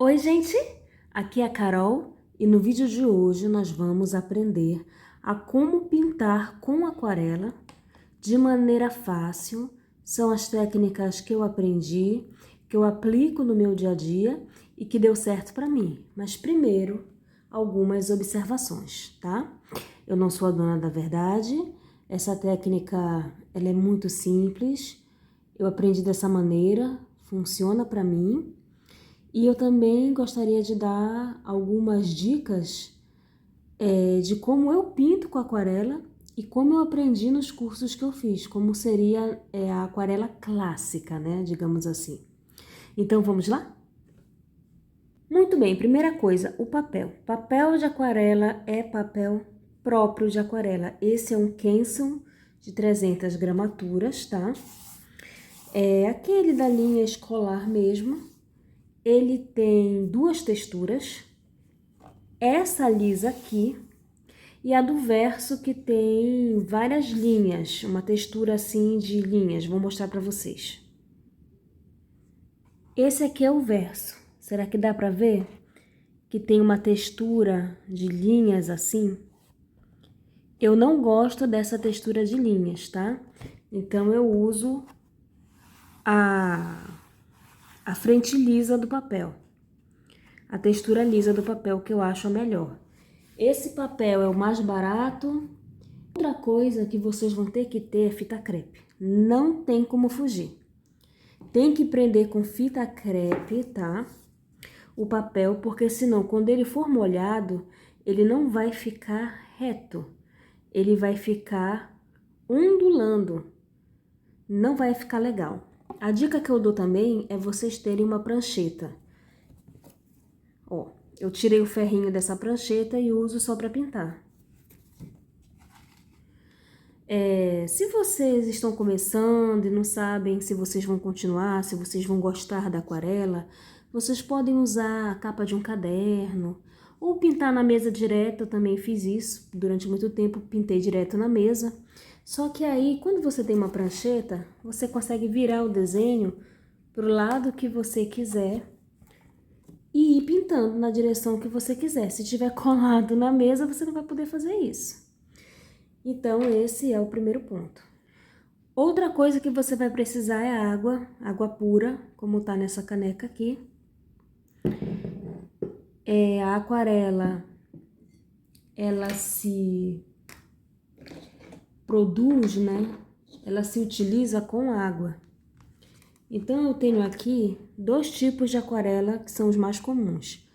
Oi, gente! Aqui é a Carol e no vídeo de hoje nós vamos aprender a como pintar com aquarela de maneira fácil. São as técnicas que eu aprendi, que eu aplico no meu dia a dia e que deu certo para mim. Mas primeiro, algumas observações, tá? Eu não sou a dona da verdade, essa técnica ela é muito simples, eu aprendi dessa maneira, funciona para mim. E eu também gostaria de dar algumas dicas de como eu pinto com aquarela e como eu aprendi nos cursos que eu fiz, como seria a aquarela clássica, né, digamos assim. Então vamos lá? Muito bem, primeira coisa, o papel. Papel de aquarela é papel próprio de aquarela. Esse é um Canson de 300 gramaturas, tá? É aquele da linha escolar mesmo. Ele tem duas texturas, essa lisa aqui e a do verso que tem várias linhas, uma textura assim de linhas, vou mostrar para vocês. Esse aqui é o verso, será que dá para ver? Que tem uma textura de linhas assim. Eu não gosto dessa textura de linhas, tá? Então eu uso a frente lisa do papel. A textura lisa do papel que eu acho a melhor. Esse papel é o mais barato. Outra coisa que vocês vão ter que ter é fita crepe. Não tem como fugir. Tem que prender com fita crepe, tá? O papel, porque senão quando ele for molhado, ele não vai ficar reto. Ele vai ficar ondulando. Não vai ficar legal. A dica que eu dou também é vocês terem uma prancheta. Ó, eu tirei o ferrinho dessa prancheta e uso só para pintar. Se vocês estão começando e não sabem se vocês vão continuar, se vocês vão gostar da aquarela, vocês podem usar a capa de um caderno ou pintar na mesa direto. Eu também fiz isso durante muito tempo, pintei direto na mesa. Só que aí, quando você tem uma prancheta, você consegue virar o desenho para o lado que você quiser e ir pintando na direção que você quiser. Se tiver colado na mesa, você não vai poder fazer isso. Então, esse é o primeiro ponto. Outra coisa que você vai precisar é água pura, como tá nessa caneca aqui. A aquarela, ela se produz, né? Ela se utiliza com água. Então, eu tenho aqui dois tipos de aquarela que são os mais comuns.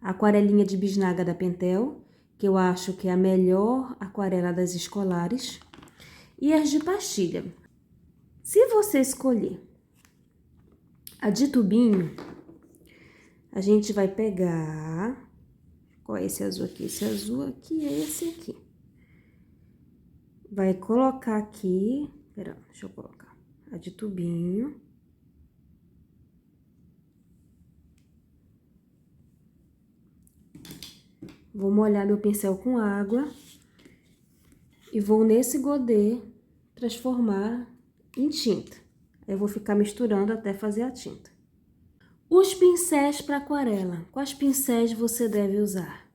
A aquarelinha de bisnaga da Pentel, que eu acho que é a melhor aquarela das escolares, e as de pastilha. Se você escolher a de tubinho, a gente vai pegar... Qual é esse azul aqui? Esse azul aqui é esse aqui. Vai colocar aqui... Pera, deixa eu colocar. A de tubinho. Vou molhar meu pincel com água. E vou nesse godê transformar em tinta. Eu vou ficar misturando até fazer a tinta. Os pincéis para aquarela. Quais pincéis você deve usar?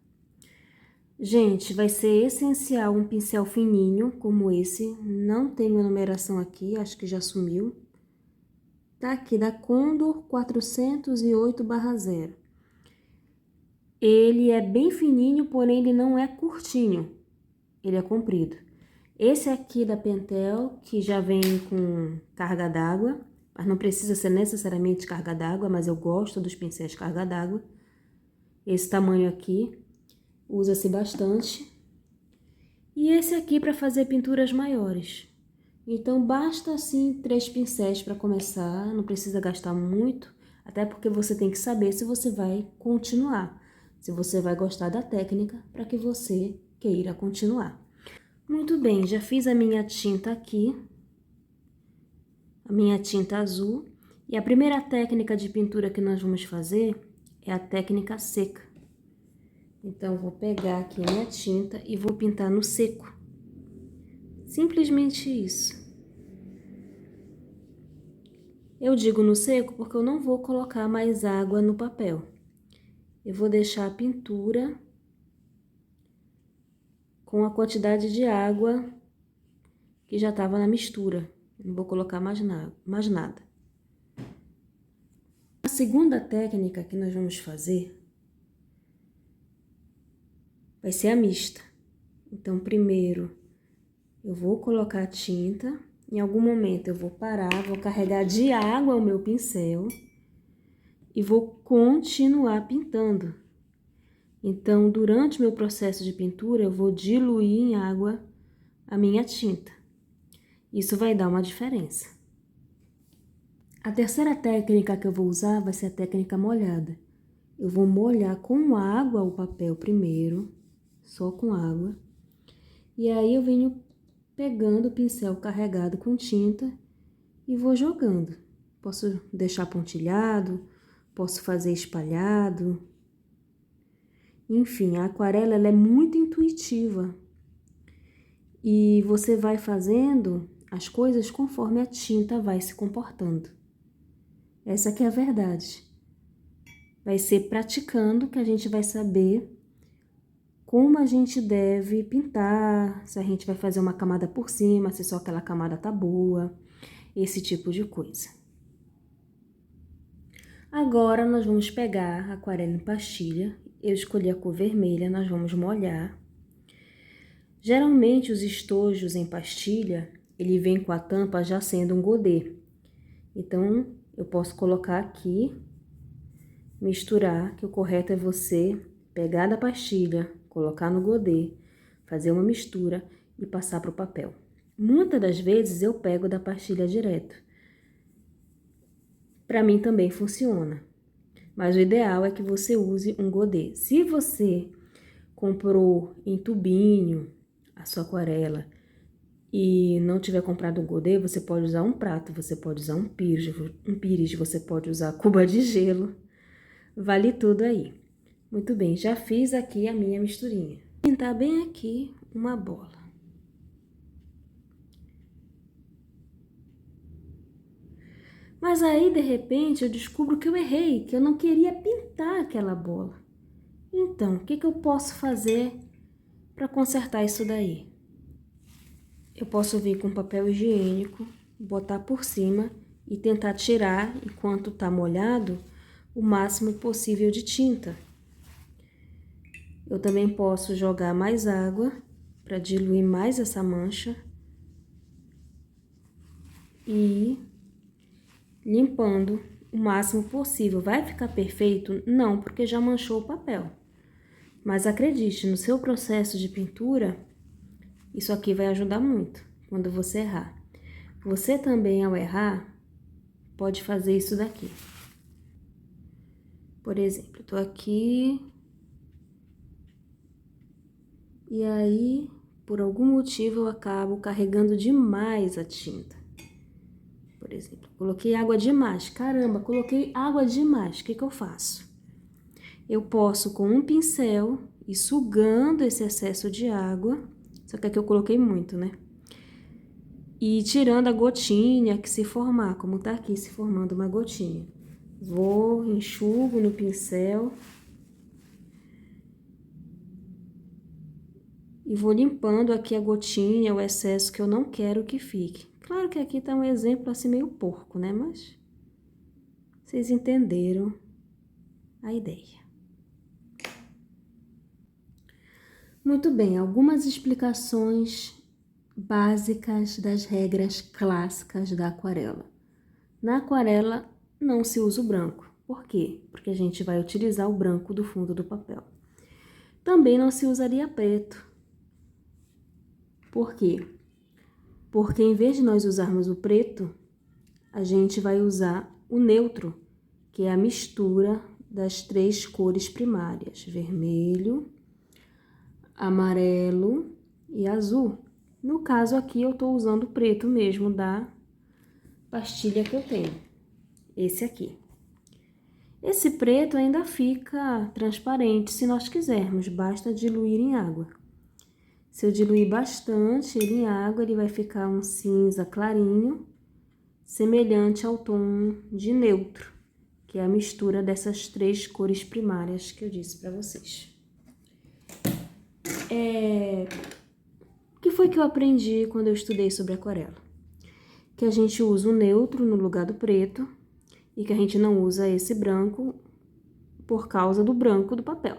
Gente, vai ser essencial um pincel fininho, como esse. Não tem a numeração aqui, acho que já sumiu. Tá aqui, da Condor 408/0. Ele é bem fininho, porém ele não é curtinho. Ele é comprido. Esse aqui da Pentel, que já vem com carga d'água, mas não precisa ser necessariamente carga d'água, mas eu gosto dos pincéis carga d'água. Esse tamanho aqui, usa-se bastante. E esse aqui para fazer pinturas maiores. Então, basta assim 3 pincéis para começar, não precisa gastar muito, até porque você tem que saber se você vai continuar, se você vai gostar da técnica para que você queira continuar. Muito bem, já fiz a minha tinta aqui, a minha tinta azul. E a primeira técnica de pintura que nós vamos fazer é a técnica seca. Então, eu vou pegar aqui a minha tinta e vou pintar no seco. Simplesmente isso. Eu digo no seco porque eu não vou colocar mais água no papel. eu vou deixar a pintura com a quantidade de água que já estava na mistura. Não vou colocar mais nada. A segunda técnica que nós vamos fazer vai ser a mista. Então, primeiro, eu vou colocar a tinta. Em algum momento eu vou parar, vou carregar de água o meu pincel e vou continuar pintando. Então, durante o meu processo de pintura, eu vou diluir em água a minha tinta. Isso vai dar uma diferença. A terceira técnica que eu vou usar vai ser a técnica molhada. Eu vou molhar com água o papel primeiro, só com água. E aí eu venho pegando o pincel carregado com tinta e vou jogando. Posso deixar pontilhado, posso fazer espalhado. Enfim, a aquarela ela é muito intuitiva. E você vai fazendo as coisas conforme a tinta vai se comportando. Essa que é a verdade. Vai ser praticando que a gente vai saber como a gente deve pintar, se a gente vai fazer uma camada por cima, se só aquela camada tá boa, esse tipo de coisa. Agora nós vamos pegar a aquarela em pastilha. Eu escolhi a cor vermelha, nós vamos molhar. Geralmente os estojos em pastilha, ele vem com a tampa já sendo um godê. Então, eu posso colocar aqui, misturar, que o correto é você pegar da pastilha, colocar no godê, fazer uma mistura e passar para o papel. Muitas das vezes eu pego da pastilha direto. Para mim também funciona, mas o ideal é que você use um godê. Se você comprou em tubinho a sua aquarela e não tiver comprado um godê, você pode usar um prato, você pode usar um pires, você pode usar cuba de gelo, vale tudo aí. Muito bem, já fiz aqui a minha misturinha. Vou pintar bem aqui uma bola. Mas aí, de repente, eu descubro que eu errei, que eu não queria pintar aquela bola. Então, o que eu posso fazer para consertar isso daí? Eu posso vir com papel higiênico, botar por cima e tentar tirar, enquanto tá molhado, o máximo possível de tinta. Eu também posso jogar mais água para diluir mais essa mancha e limpando o máximo possível. Vai ficar perfeito? Não, porque já manchou o papel. Mas acredite, no seu processo de pintura, isso aqui vai ajudar muito quando você errar. Você também, ao errar, pode fazer isso daqui. Por exemplo, eu tô aqui e aí, por algum motivo, eu acabo carregando demais a tinta. Por exemplo, coloquei água demais. Caramba, coloquei água demais. O que eu faço? Eu posso, com um pincel, ir sugando esse excesso de água. Só que aqui eu coloquei muito, né? E tirando a gotinha que se formar, como tá aqui se formando uma gotinha. Vou, enxugo no pincel. E vou limpando aqui a gotinha, o excesso que eu não quero que fique. Claro que aqui tá um exemplo assim meio porco, né? Mas vocês entenderam a ideia. Muito bem, algumas explicações básicas das regras clássicas da aquarela. Na aquarela não se usa o branco. Por quê? Porque a gente vai utilizar o branco do fundo do papel. Também não se usaria preto. Por quê? Porque em vez de nós usarmos o preto, a gente vai usar o neutro, que é a mistura das três cores primárias: vermelho, amarelo e azul. No caso aqui, eu tô usando o preto mesmo da pastilha que eu tenho, esse aqui. Esse preto ainda fica transparente se nós quisermos, basta diluir em água. Se eu diluir bastante ele em água, ele vai ficar um cinza clarinho, semelhante ao tom de neutro. que é a mistura dessas 3 cores primárias que eu disse para vocês. O que foi que eu aprendi quando eu estudei sobre aquarela? Que a gente usa o neutro no lugar do preto e que a gente não usa esse branco por causa do branco do papel.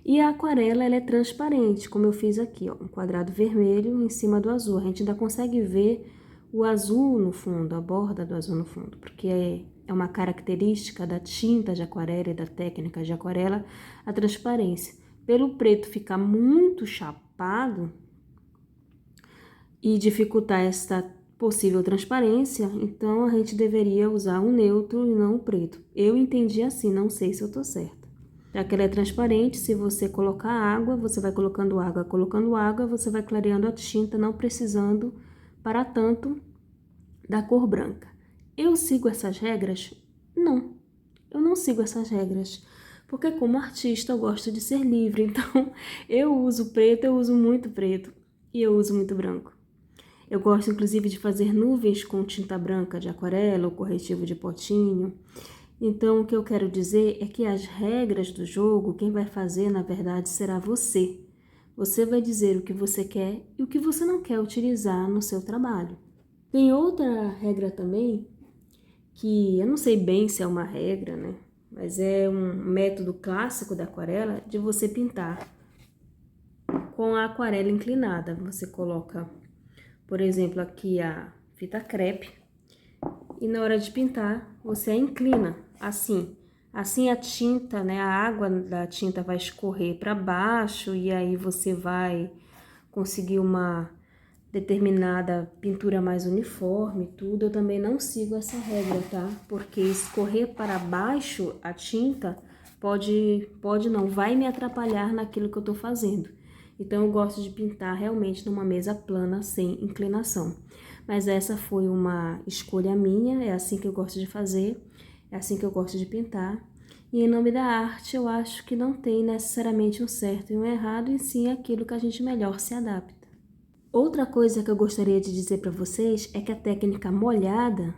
E a aquarela, ela é transparente, como eu fiz aqui, ó, um quadrado vermelho em cima do azul. A gente ainda consegue ver o azul no fundo, a borda do azul no fundo, porque é uma característica da tinta de aquarela e da técnica de aquarela, a transparência. Pelo preto ficar muito chapado e dificultar essa possível transparência, então a gente deveria usar o neutro e não o preto. Eu entendi assim, não sei se eu tô certa. Já que ela é transparente, se você colocar água, você vai colocando água, você vai clareando a tinta, não precisando para tanto da cor branca. Eu sigo essas regras? Não, eu não sigo essas regras, porque como artista eu gosto de ser livre, então eu uso preto, eu uso muito preto e eu uso muito branco. Eu gosto inclusive de fazer nuvens com tinta branca de aquarela ou corretivo de potinho. Então, o que eu quero dizer é que as regras do jogo, quem vai fazer, na verdade, será você. Você vai dizer o que você quer e o que você não quer utilizar no seu trabalho. Tem outra regra também, que eu não sei bem se é uma regra, né? Mas é um método clássico da aquarela de você pintar com a aquarela inclinada. Você coloca, por exemplo, aqui a fita crepe e na hora de pintar, você a inclina assim. Assim a tinta, né, a água da tinta vai escorrer para baixo e aí você vai conseguir uma determinada pintura mais uniforme, tudo. Eu também não sigo essa regra, tá? Porque escorrer para baixo a tinta pode não, vai me atrapalhar naquilo que eu tô fazendo. Então eu gosto de pintar realmente numa mesa plana, sem inclinação. Mas essa foi uma escolha minha, é assim que eu gosto de fazer, é assim que eu gosto de pintar. E em nome da arte, eu acho que não tem necessariamente um certo e um errado, e sim aquilo que a gente melhor se adapta. Outra coisa que eu gostaria de dizer para vocês é que a técnica molhada,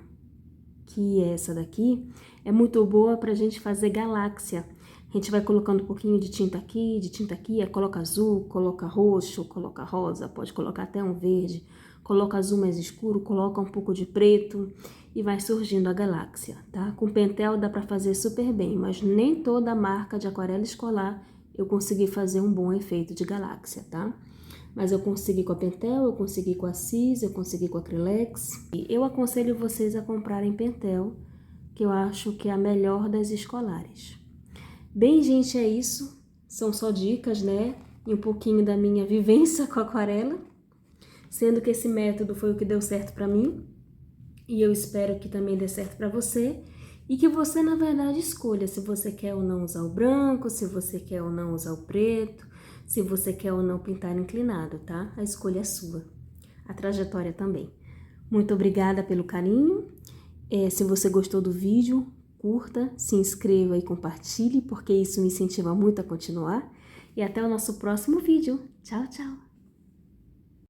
que é essa daqui, é muito boa para a gente fazer galáxia. A gente vai colocando um pouquinho de tinta aqui, aí coloca azul, coloca roxo, coloca rosa, pode colocar até um verde, coloca azul mais escuro, coloca um pouco de preto e vai surgindo a galáxia, tá? Com pentel dá para fazer super bem, mas nem toda marca de aquarela escolar eu consegui fazer um bom efeito de galáxia, tá? Mas eu consegui com a Pentel, eu consegui com a Cis, eu consegui com a Acrylex. E eu aconselho vocês a comprarem Pentel, que eu acho que é a melhor das escolares. Bem, gente, é isso. São só dicas, né? E um pouquinho da minha vivência com a aquarela. Sendo que esse método foi o que deu certo pra mim. E eu espero que também dê certo pra você. E que você, na verdade, escolha se você quer ou não usar o branco, se você quer ou não usar o preto, se você quer ou não pintar inclinado, tá? A escolha é sua. A trajetória também. Muito obrigada pelo carinho. Se você gostou do vídeo, curta, se inscreva e compartilhe, porque isso me incentiva muito a continuar. E até o nosso próximo vídeo. Tchau, tchau!